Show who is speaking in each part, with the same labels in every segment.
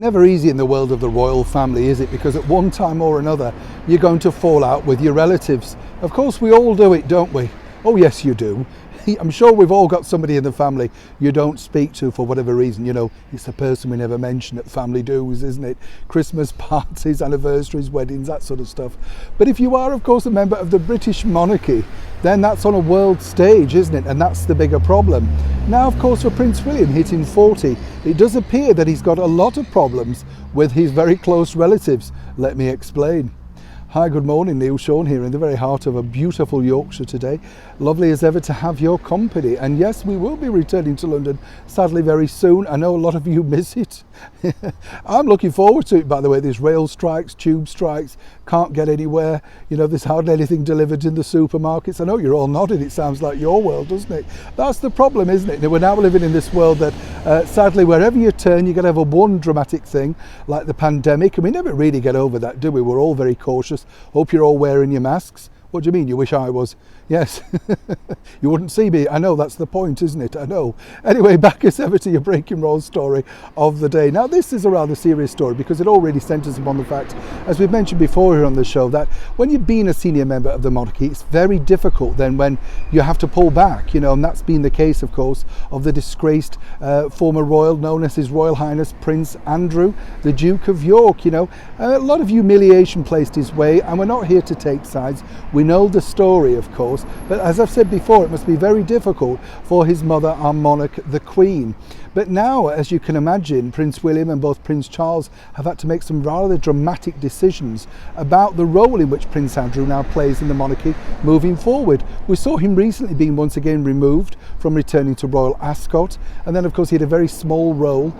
Speaker 1: Never easy in the world of the royal family, is it? Because at one time or another, you're going to fall out with your relatives. Of course, we all do it, don't we? Oh, yes, you do. I'm sure we've all got somebody in the family you don't speak to for whatever reason. You know, it's the person we never mention at family do's, isn't it? Christmas parties, anniversaries, weddings, that sort of stuff. But if you are, of course, a member of the British monarchy, then that's on a world stage, isn't it? And that's the bigger problem. Now, of course, for Prince William, hitting 40, it does appear that he's got a lot of problems with his very close relatives. Let me explain. Hi, good morning, Neil Sean here in the very heart of a beautiful Yorkshire today. Lovely as ever to have your company. And yes, we will be returning to London, sadly very soon. I know a lot of you miss it. I'm looking forward to it, by the way. There's rail strikes, tube strikes, can't get anywhere. You know, there's hardly anything delivered in the supermarkets. I know you're all nodding. It sounds like your world, doesn't it? That's the problem, isn't it? We're now living in this world that sadly, wherever you turn, you're going to have a one dramatic thing like the pandemic. And we never really get over that, do we? We're all very cautious. Hope you're all wearing your masks. What do you mean? You wish I was? Yes. You wouldn't see me. I know, that's the point, isn't it? I know. Anyway, back as ever to your breaking roll story of the day. Now, this is a rather serious story because it all really centres upon the fact, as we've mentioned before here on the show, that when you've been a senior member of the monarchy, it's very difficult then when you have to pull back, you know, and that's been the case, of course, of the disgraced former royal known as His Royal Highness Prince Andrew, the Duke of York. You know, a lot of humiliation placed his way, and we're not here to take sides. We know the story, of course, but as I've said before, it must be very difficult for his mother, our monarch, the Queen. But now, as you can imagine, Prince William and both Prince Charles have had to make some rather dramatic decisions about the role in which Prince Andrew now plays in the monarchy moving forward. We saw him recently being once again removed from returning to Royal Ascot, and then of course he had a very small role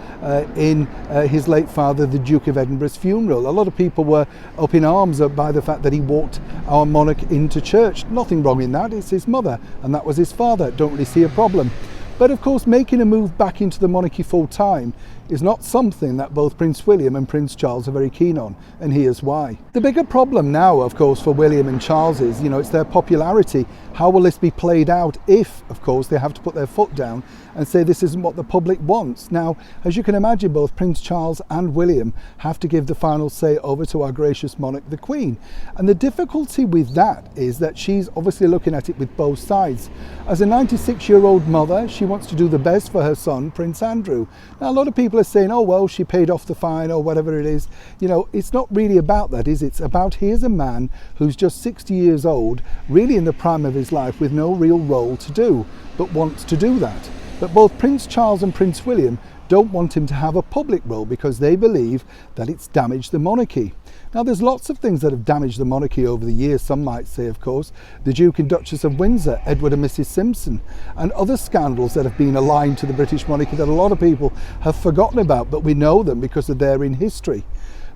Speaker 1: in his late father, the Duke of Edinburgh's funeral. A lot of people were up in arms by the fact that he walked our monarch into church. Nothing wrong in that, it's his mother, and that was his father. Don't really see a problem. But of course, making a move back into the monarchy full time is not something that both Prince William and Prince Charles are very keen on, and here's why. The bigger problem now, of course, for William and Charles is, you know, it's their popularity. How will this be played out if, of course, they have to put their foot down and say this isn't what the public wants? Now, as you can imagine, both Prince Charles and William have to give the final say over to our gracious monarch, the Queen. And the difficulty with that is that she's obviously looking at it with both sides. As a 96-year-old mother, she wants to do the best for her son, Prince Andrew. Now, a lot of people are saying, oh, well, she paid off the fine or whatever it is. You know, it's not really about that, is it? It's about here's a man who's just 60 years old, really in the prime of his life with no real role to do, but wants to do that. But both Prince Charles and Prince William don't want him to have a public role because they believe that it's damaged the monarchy. Now, there's lots of things that have damaged the monarchy over the years, some might say, of course. The Duke and Duchess of Windsor, Edward and Mrs Simpson, and other scandals that have been aligned to the British monarchy that a lot of people have forgotten about, but we know them because they're in history.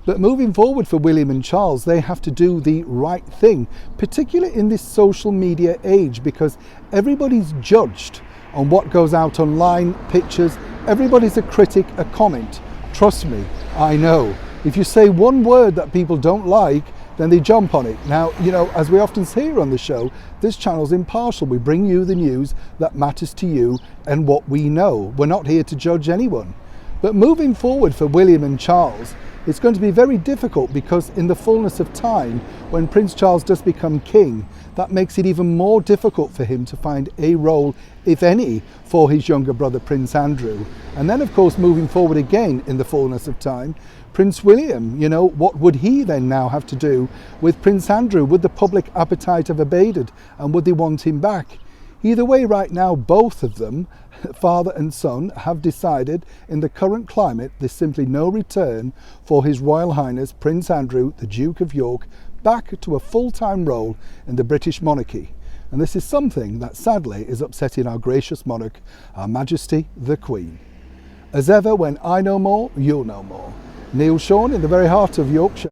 Speaker 1: But moving forward for William and Charles, they have to do the right thing, particularly in this social media age, because everybody's judged on what goes out online, pictures. Everybody's a critic, a comment. Trust me, I know. If you say one word that people don't like, then they jump on it. Now, you know, as we often say here on the show, this channel's impartial. We bring you the news that matters to you and what we know. We're not here to judge anyone. But moving forward for William and Charles, it's going to be very difficult because in the fullness of time, when Prince Charles does become king, that makes it even more difficult for him to find a role, if any, for his younger brother, Prince Andrew. And then, of course, moving forward again in the fullness of time, Prince William, you know, what would he then now have to do with Prince Andrew? Would the public appetite have abated and would they want him back? Either way, right now, both of them, father and son, have decided in the current climate there's simply no return for His Royal Highness Prince Andrew, the Duke of York, back to a full-time role in the British monarchy. And this is something that sadly is upsetting our gracious monarch, Our Majesty the Queen. As ever, when I know more, you'll know more. Neil Sean in the very heart of Yorkshire.